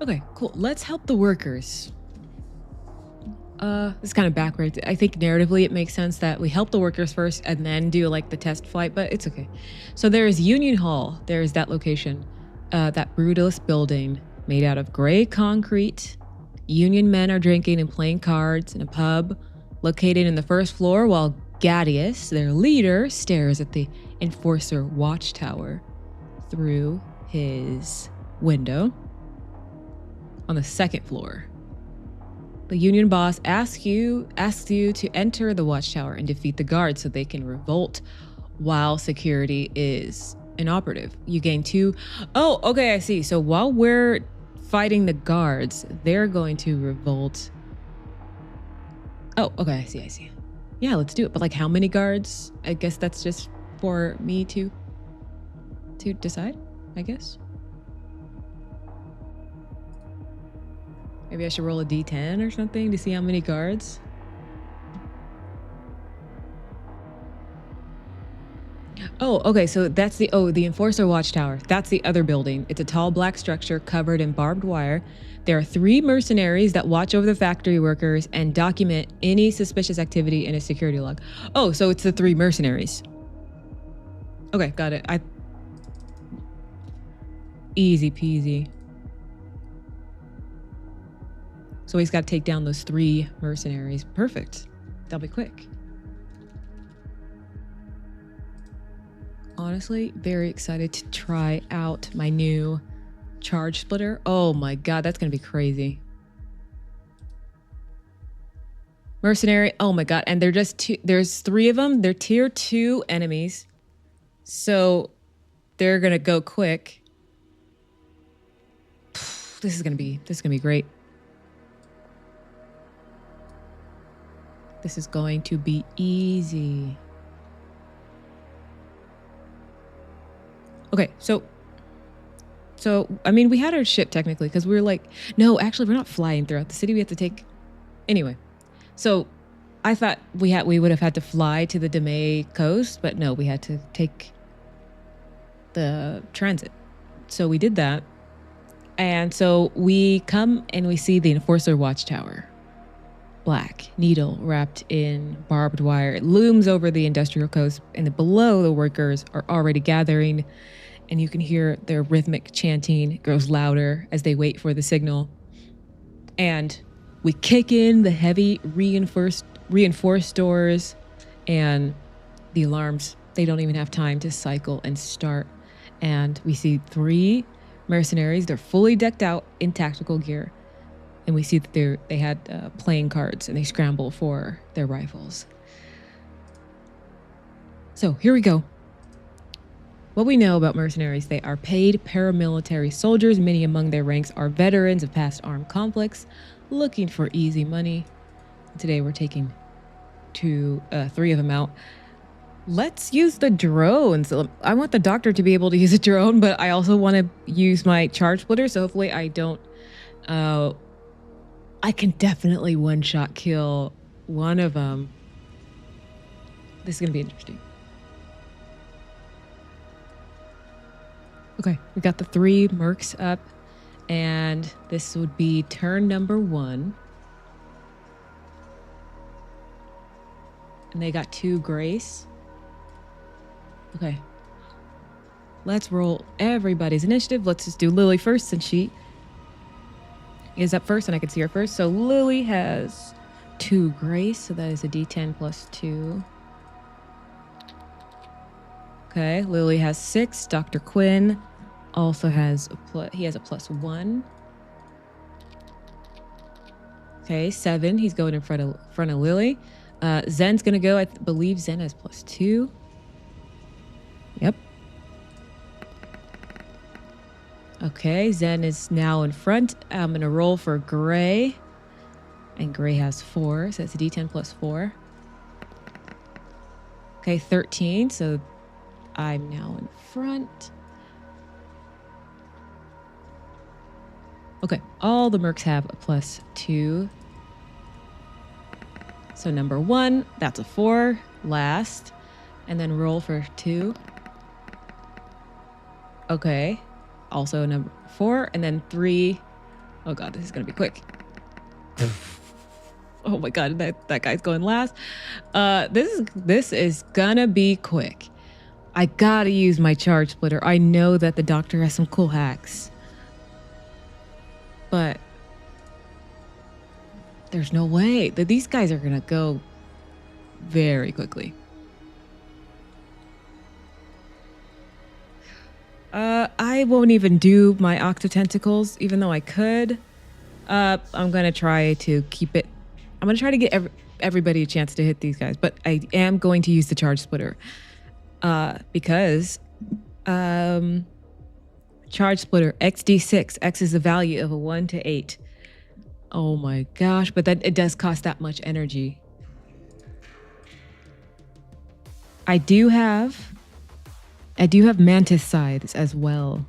Speaker 1: Okay, cool. Let's help the workers. This is kind of backwards. I think narratively it makes sense that we help the workers first and then do like the test flight, but it's okay. So there's Union Hall. There's that location, that brutalist building made out of gray concrete. Union men are drinking and playing cards in a pub located in the first floor while Gadius, their leader, stares at the Enforcer watchtower through his window on the second floor. The Union boss asks you to enter the watchtower and defeat the guards so they can revolt while security is inoperative. You gain 2. Oh, okay, I see. So while we're fighting the guards, they're going to revolt. Oh, okay, I see. Yeah, let's do it. But like how many guards? I guess that's just for me to decide, I guess. Maybe I should roll a D10 or something to see how many guards. Oh, okay, so that's the Enforcer Watchtower. That's the other building. It's a tall black structure covered in barbed wire. There are 3 mercenaries that watch over the factory workers and document any suspicious activity in a security log. Oh, so it's the 3 mercenaries. Okay, got it. Easy peasy. So he's got to take down those 3 mercenaries. Perfect. That'll be quick. Honestly, very excited to try out my new charge splitter. Oh my god, that's gonna be crazy. Mercenary, oh my god, and they're just there's 3 of them. They're tier 2 enemies, so they're gonna go quick. This is gonna be great. This is going to be easy. Okay, so I mean, we had our ship technically because we were like, no, actually, we're not flying throughout the city. We have to take, anyway. So I thought we would have had to fly to the Demay coast, but no, we had to take the transit. So we did that. And so we come and we see the Enforcer Watchtower. Black needle wrapped in barbed wire. It looms over the industrial coast, and below the workers are already gathering, and you can hear their rhythmic chanting. It grows louder as they wait for the signal. And we kick in the heavy reinforced doors, and the alarms, they don't even have time to cycle and start. And we see 3 mercenaries. They're fully decked out in tactical gear. And we see that they had playing cards, and they scramble for their rifles. So here we go. What we know about mercenaries: they are paid paramilitary soldiers. Many among their ranks are veterans of past armed conflicts, looking for easy money. Today we're taking 3 of them out. Let's use the drones. I want the doctor to be able to use a drone, but I also want to use my charge splitter, so hopefully I don't... I can definitely one-shot kill one of them. This is going to be interesting. Okay, we got the 3 mercs up, and this would be turn number 1. And they got 2 grace. Okay. Let's roll everybody's initiative. Let's just do Lily first, since she is up first and I can see her first. So Lily has 2 grace, so that is a D10 plus 2. Okay, Lily has 6. Dr. Quinn also has he has a plus 1. Okay, 7. He's going in front of Lily. Zen's gonna go. I believe Zen has plus 2. Yep. Okay, Zen is now in front. I'm going to roll for Gray. And Gray has 4, so that's a D10 plus 4. Okay, 13, so I'm now in front. Okay, all the mercs have a plus 2. So number 1, that's a 4, last. And then roll for 2. Okay. Also number 4, and then 3. Oh god, this is gonna be quick. Oh my god, that guy's going last. This is gonna be quick. I gotta use my charge splitter. I know that the doctor has some cool hacks, but there's no way that these guys are gonna go very quickly. I won't even do my octotentacles, even though I could. I'm gonna try to keep it. I'm gonna try to get everybody a chance to hit these guys, but I am going to use the charge splitter because charge splitter XD6. X is the value of a 1 to 8. Oh my gosh! But it does cost that much energy. I do have mantis scythes as well.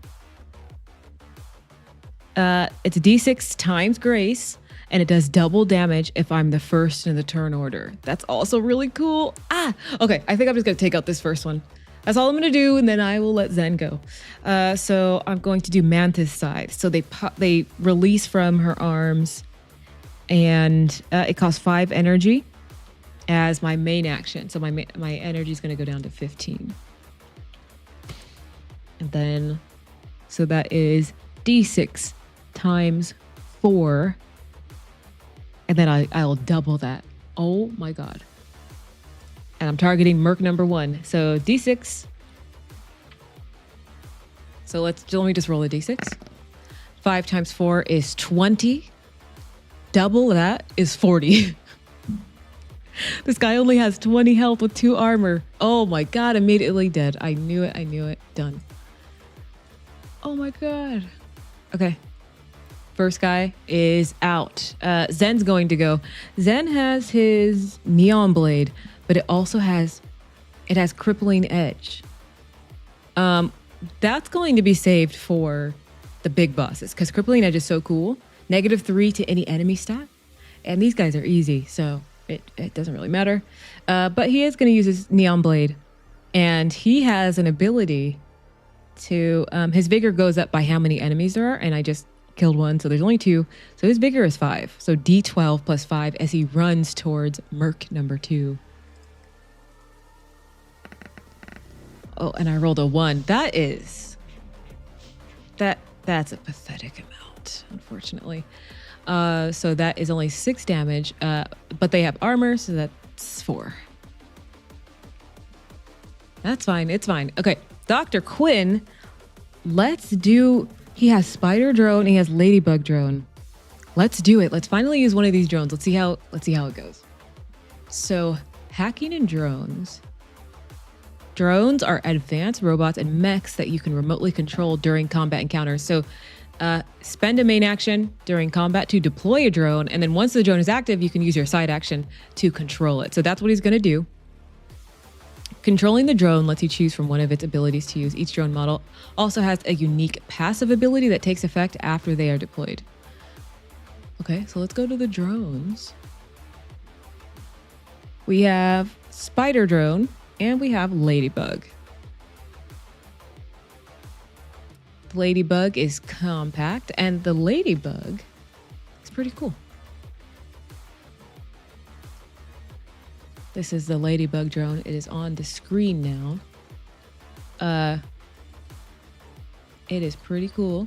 Speaker 1: It's D6 times grace, and it does double damage if I'm the first in the turn order. That's also really cool. Okay, I think I'm just gonna take out this first one. That's all I'm gonna do, and then I will let Zen go. So I'm going to do mantis scythe. So they release from her arms, and it costs 5 energy as my main action. So my energy is gonna go down to 15. And then, so that is D6 times 4. And then I'll double that. Oh my god. And I'm targeting merc number 1. So D6. So let me just roll a D6. 5 times 4 is 20. Double that is 40. This guy only has 20 health with 2 armor. Oh my god, immediately dead. I knew it. Done. Oh my god. Okay. First guy is out. Zen's going to go. Zen has his neon blade, but it also has crippling edge. That's going to be saved for the big bosses because crippling edge is so cool. -3 to any enemy stat. And these guys are easy, so It doesn't really matter. But he is going to use his Neon Blade. And he has an ability to... his vigor goes up by how many enemies there are. And I just killed one, so there's only 2. So his vigor is 5. So D12 plus 5 as he runs towards Merc number 2. Oh, and I rolled a 1. That's a pathetic amount, unfortunately. So that is only 6 damage, but they have armor, so that's 4. That's fine. It's fine. Okay, Dr. Quinn, he has spider drone, he has ladybug drone. Let's do it. Let's finally use one of these drones. Let's see how it goes. So, hacking and drones. Drones are advanced robots and mechs that you can remotely control during combat encounters. So, spend a main action during combat to deploy a drone, and then once the drone is active, you can use your side action to control it. So that's what he's going to do. Controlling the drone lets you choose from one of its abilities to use. Each drone model also has a unique passive ability that takes effect after they are deployed. Okay, so let's go to the drones. We have spider drone and we have ladybug. The ladybug is compact and the ladybug is pretty cool. This is the ladybug drone. It is on the screen now. It is pretty cool.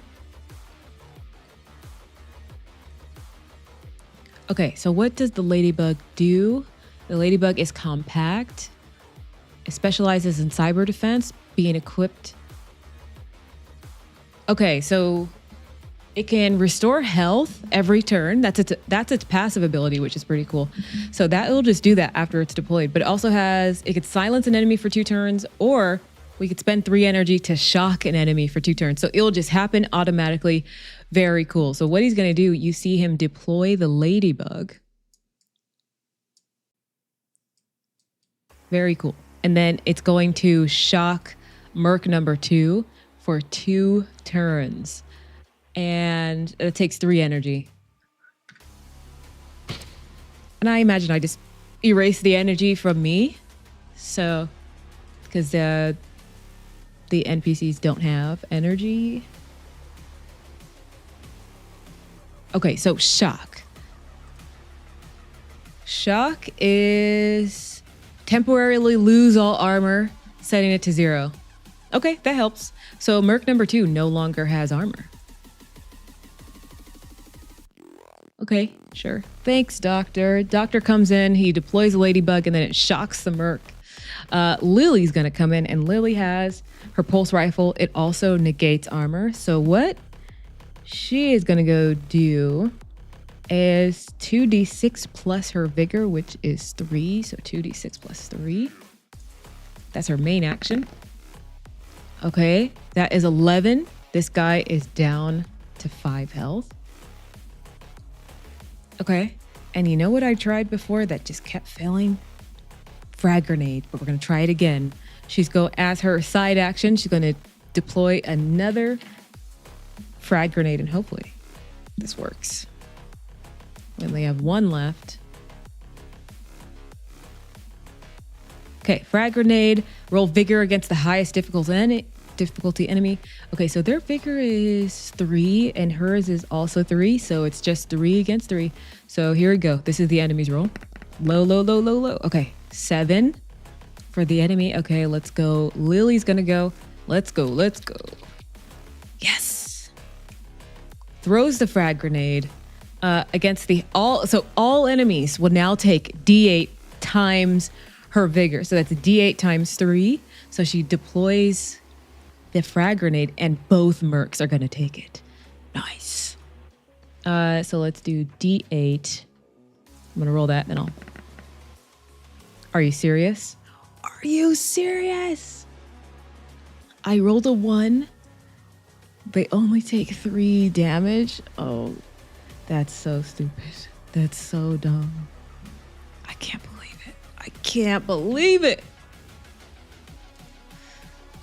Speaker 1: Okay, so what does the ladybug do? The ladybug is compact. It specializes in cyber defense, being equipped. Okay, so it can restore health every turn. That's its passive ability, which is pretty cool. So that will just do that after it's deployed. But it also it could silence an enemy for 2 turns, or we could spend 3 energy to shock an enemy for 2 turns. So it'll just happen automatically. Very cool. So what he's going to do, you see him deploy the ladybug. Very cool. And then it's going to shock Merc number 2 for 2 turns. And it takes 3 energy. And I imagine I just erase the energy from me. So, because the NPCs don't have energy. Okay, so shock. Shock is temporarily lose all armor, setting it to 0. Okay, that helps. So Merc number 2 no longer has armor. Okay, sure. Thanks, Doctor. Doctor comes in, he deploys a ladybug, and then it shocks the Merc. Lily's gonna come in, and Lily has her pulse rifle. It also negates armor. So what she is gonna go do is 2d6 plus her vigor, which is 3. So 2d6 plus 3. That's her main action. Okay, that is 11. This guy is down to 5 health. Okay, and you know what I tried before that just kept failing? Frag grenade, but we're gonna try it again. As her side action, she's gonna deploy another frag grenade, and hopefully this works. We only have 1 left. Okay, frag grenade, roll vigor against the highest difficulty enemy. Okay, so their vigor is 3 and hers is also 3, so it's just 3 against 3. So here we go. This is the enemy's roll. Low, low, low, low, low. Okay, 7 for the enemy. Okay, let's go. Lily's gonna go. Let's go, let's go. Yes. Throws the frag grenade against all enemies will now take D8 times her vigor. So that's D8 times 3. So she deploys the frag grenade and both mercs are going to take it. Nice. So let's do D8. I'm going to roll that and then I'll... Are you serious? Are you serious? I rolled a 1. They only take 3 damage. Oh, that's so stupid. That's so dumb. I can't believe it. I can't believe it.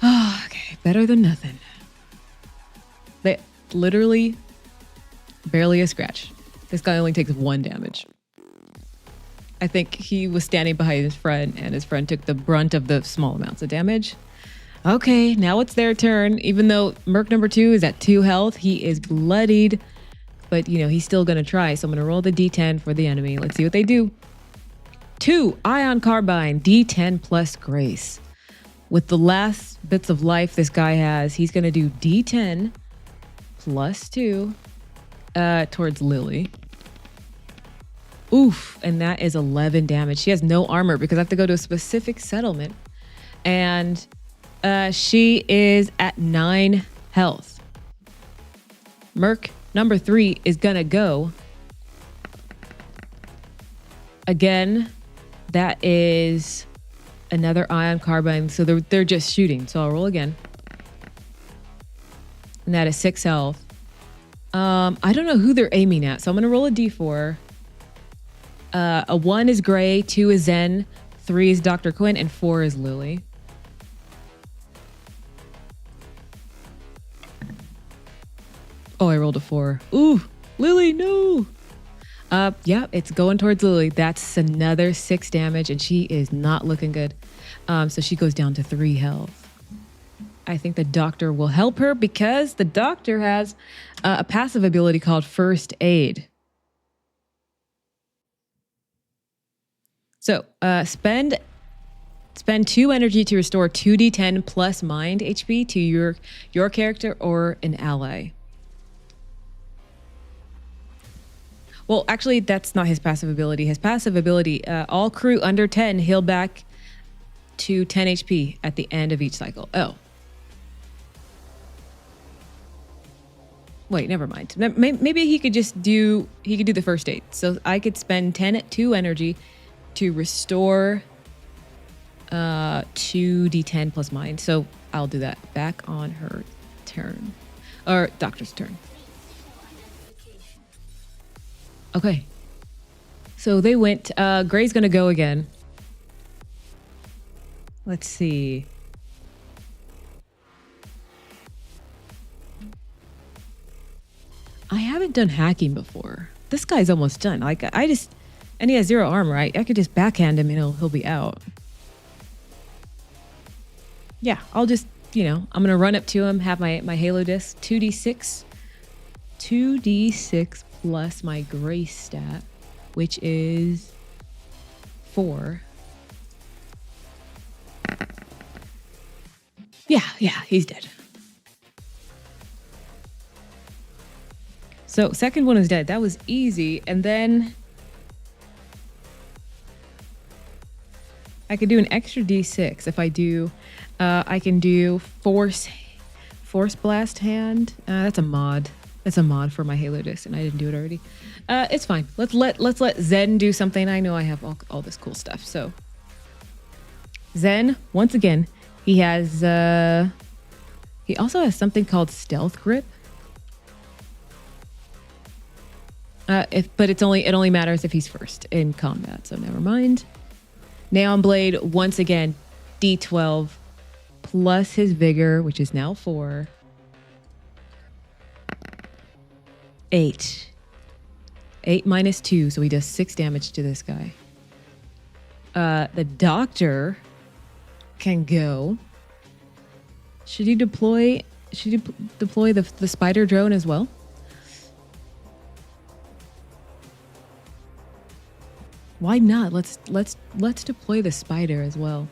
Speaker 1: Oh, okay, better than nothing. They literally barely a scratch. This guy only takes 1 damage. I think he was standing behind his friend, and his friend took the brunt of the small amounts of damage. Okay, now it's their turn. Even though Merc number 2 is at 2 health, he is bloodied. But, you know, he's still going to try. So I'm going to roll the D10 for the enemy. Let's see what they do. 2 Ion Carbine, D10 plus Grace. With the last bits of life this guy has, he's going to do D10 plus 2 towards Lily. Oof, and that is 11 damage. She has no armor because I have to go to a specific settlement. And she is at 9 health. Merc number 3 is going to go. Again, that is another Ion Carbine. So they're just shooting. So I'll roll again. And that is 6 health. I don't know who they're aiming at. So I'm going to roll a D4. A 1 is Gray, 2 is Zen, 3 is Dr. Quinn, and 4 is Lily. Oh, I rolled a 4. Ooh, Lily, no. Yeah, it's going towards Lily. That's another 6 damage, and she is not looking good. So she goes down to 3 health. I think the doctor will help her because the doctor has a passive ability called First Aid. So spend 2 energy to restore 2d10 plus mind HP to your character or an ally. Well, actually, that's not his passive ability. His passive ability, all crew under 10 heal back to 10 HP at the end of each cycle. Oh. Wait, never mind. Maybe he could just do the first aid. So I could spend 2 energy to restore 2d10 plus mind. So I'll do that back on her turn. Or doctor's turn. Okay. So they went. Gray's going to go again. Let's see. I haven't done hacking before. This guy's almost done. Like, and he has 0 armor. I could just backhand him and he'll be out. Yeah, I'll just, I'm going to run up to him, have my Halo disc, 2d6 plus my grace stat, which is 4. Yeah, he's dead. So second one is dead. That was easy. And then I could do an extra d6 if I do. I can do force blast hand. That's a mod. That's a mod for my Halo disc, and I didn't do it already. It's fine. Let's let Zen do something. I know I have all this cool stuff. So Zen, once again, he has. He also has something called Stealth Grip. But it only matters if he's first in combat. So never mind. Neon Blade, once again, D12 plus his vigor, which is now 4. 8 minus 2, so he does 6 damage to this guy. The doctor can go. Should he deploy the spider drone as well? Why not? Let's deploy the spider as well.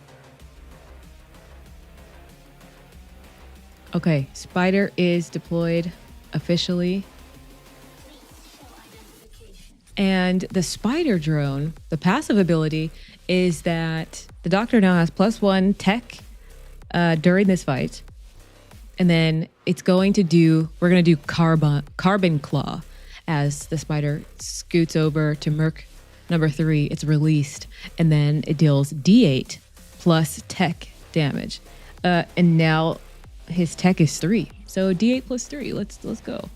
Speaker 1: Okay, spider is deployed officially. And the spider drone, the passive ability is that the doctor now has +1 tech during this fight. And then we're going to do carbon claw as the spider scoots over to Merc number 3. It's released, and then it deals D8 plus tech damage. And now his tech is 3. So D8 plus 3. Let's go.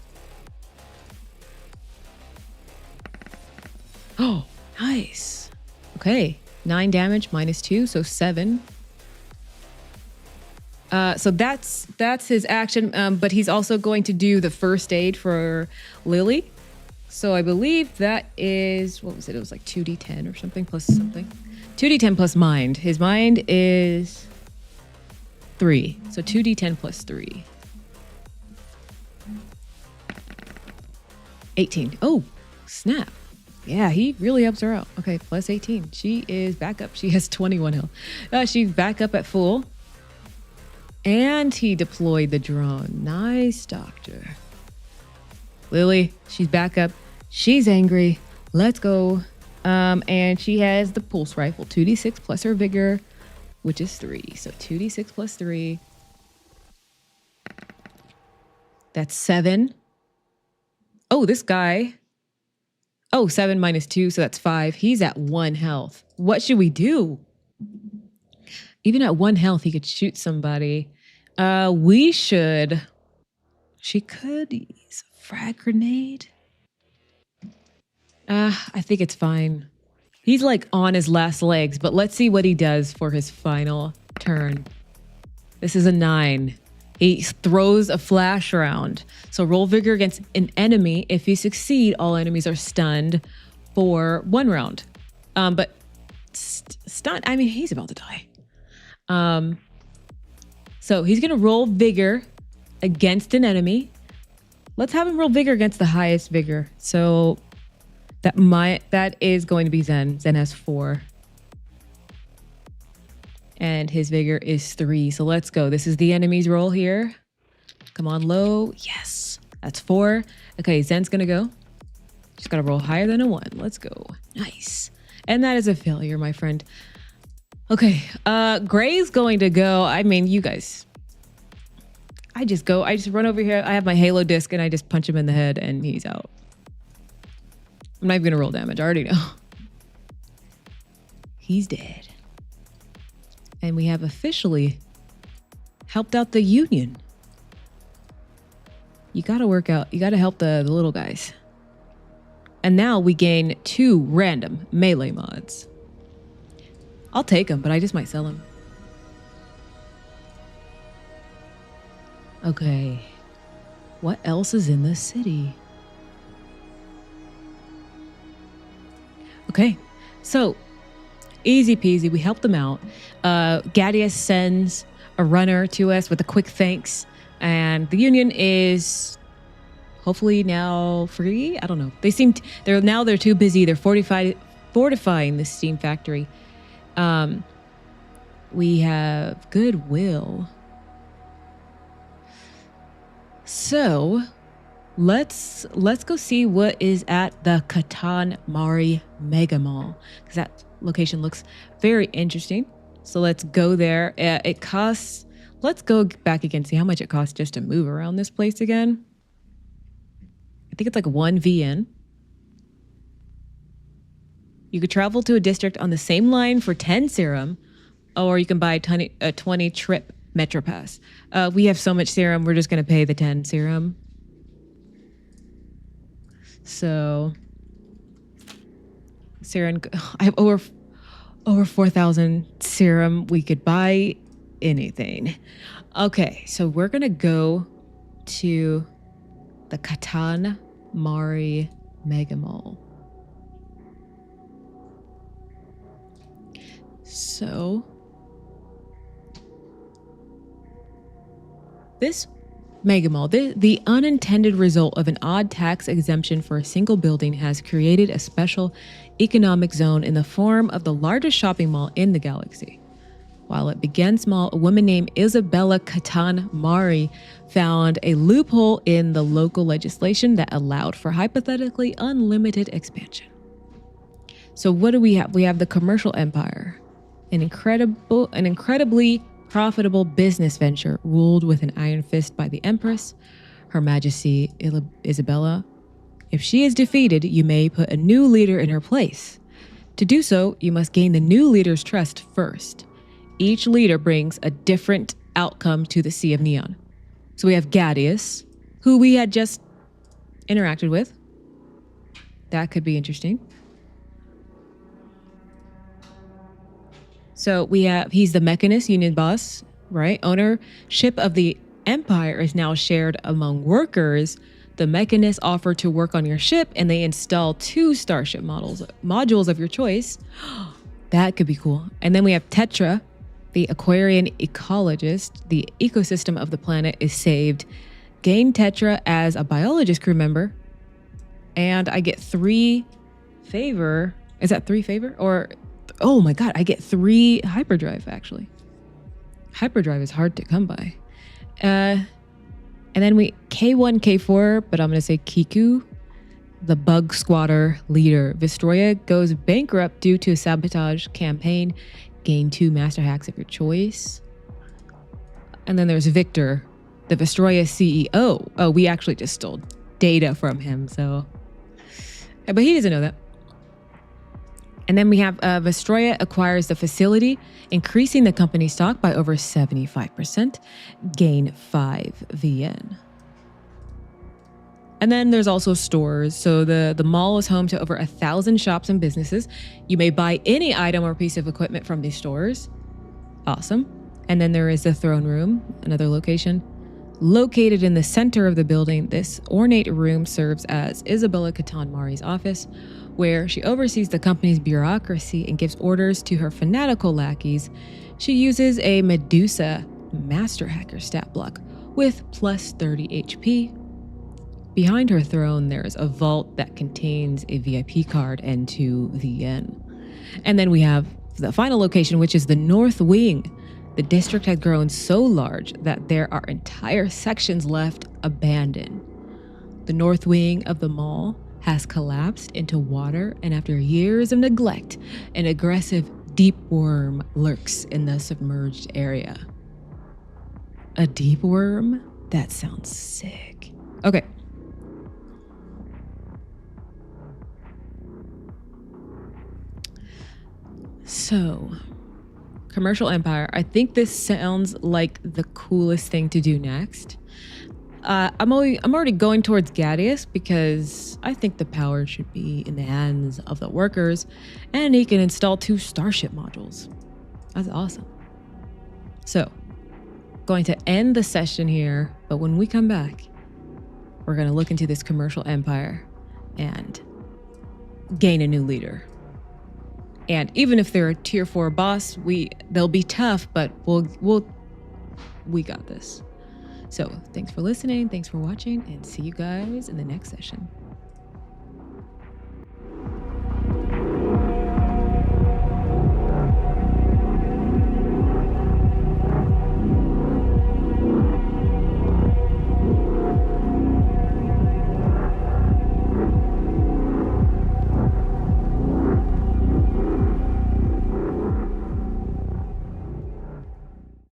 Speaker 1: Oh, nice. Okay, 9 damage minus 2, so 7. So that's his action, but he's also going to do the first aid for Lily. So I believe that is, what was it? It was like 2d10 or something plus something. 2d10 plus mind. His mind is 3. So 2d10 plus 3. 18. Oh, snap. Yeah, he really helps her out. Okay, plus 18. She is back up. She has 21 health. She's back up at full. And he deployed the drone. Nice, doctor. Lily, she's back up. She's angry. Let's go. And she has the pulse rifle. 2d6 plus her vigor, which is 3. So 2d6 plus 3. That's 7. Oh, this guy. Oh, 7 minus 2, so that's 5. He's at 1 health. What should we do? Even at 1 health, he could shoot somebody. We should... She could use a frag grenade. I think it's fine. He's like on his last legs, but let's see what he does for his final turn. This is a 9. He throws a flash round. So roll vigor against an enemy. If you succeed, all enemies are stunned for 1 round. But stun, I mean, he's about to die. So he's going to roll vigor against an enemy. Let's have him roll vigor against the highest vigor. So that is going to be Zen. Zen has 4. And his vigor is 3. So let's go. This is the enemy's roll here. Come on, low. Yes. That's 4. Okay, Zen's going to go. Just got to roll higher than a 1. Let's go. Nice. And that is a failure, my friend. Okay. Gray's going to go. I mean, you guys. I just run over here. I have my Halo disc and I just punch him in the head and he's out. I'm not even going to roll damage. I already know. He's dead. And we have officially helped out the Union. You got to work out. You got to help the little guys. And now we gain 2 random melee mods. I'll take them, but I just might sell them. Okay. What else is in the city? Okay. So, easy peasy. We helped them out. Gadius sends a runner to us with a quick thanks. And the Union is hopefully now free. I don't know. They're too busy. They're fortifying the steam factory. We have goodwill. So let's go see what is at the Catan Mari Mega Mall, because that location looks very interesting. So let's go there. It costs, let's go back again, see how much it costs just to move around this place again. I think it's like 1 VN. You could travel to a district on the same line for 10 serum, or you can buy a 20 trip Metro Pass. We have so much serum, we're just going to pay the 10 serum. So, serum, I have over 4,000 serum. We could buy anything. Okay, so we're going to go to the Catan Mari Mega Mall. So, this Mega Mall, the unintended result of an odd tax exemption for a single building, has created a special economic zone in the form of the largest shopping mall in the galaxy. While it began small, a woman named Isabella Catan Mari found a loophole in the local legislation that allowed for hypothetically unlimited expansion. So what do we have? We have the commercial empire, an incredibly profitable business venture ruled with an iron fist by the Empress, Her Majesty Isabella. If she is defeated, you may put a new leader in her place. To do so, you must gain the new leader's trust first. Each leader brings a different outcome to the Sea of Neon. So we have Gadius, who we had just interacted with. That could be interesting. So he's the Mechanist Union boss, right? Ownership of the empire is now shared among workers, The mechanists offer to work on your ship, and they install 2 starship modules of your choice. That could be cool. And then we have Tetra, the Aquarian ecologist. The ecosystem of the planet is saved. Gain Tetra as a biologist crew member, and I get 3 favor. Is that 3 favor? Or, oh my God, I get 3 hyperdrive, actually. Hyperdrive is hard to come by. And then we K1, K4, but I'm going to say Kiku, the bug squatter leader. Vestroya goes bankrupt due to a sabotage campaign. Gain 2 master hacks of your choice. And then there's Victor, the Vestroya CEO. Oh, we actually just stole data from him, so. But he doesn't know that. And then we have Vestroya acquires the facility, increasing the company stock by over 75%, gain 5 VN. And then there's also stores. So the mall is home to over 1,000 shops and businesses. You may buy any item or piece of equipment from these stores. Awesome. And then there is the throne room, another location. Located in the center of the building, this ornate room serves as Isabella Katanmari's office, where she oversees the company's bureaucracy and gives orders to her fanatical lackeys. She uses a Medusa Master Hacker stat block with plus 30 HP. Behind her throne, there is a vault that contains a VIP card and 2 VN. And then we have the final location, which is the North Wing. The district had grown so large that there are entire sections left abandoned. The North Wing of the mall has collapsed into water, and after years of neglect, an aggressive deep worm lurks in the submerged area. A deep worm? That sounds sick. Okay. So, Commercial Empire. I think this sounds like the coolest thing to do next. I'm already going towards Gadius because I think the power should be in the hands of the workers, and he can install 2 starship modules. That's awesome. So, going to end the session here, but when we come back, we're going to look into this Commercial Empire and gain a new leader. And even if they're a tier 4 boss, they'll be tough, but we got this. So thanks for listening, thanks for watching, and see you guys in the next session.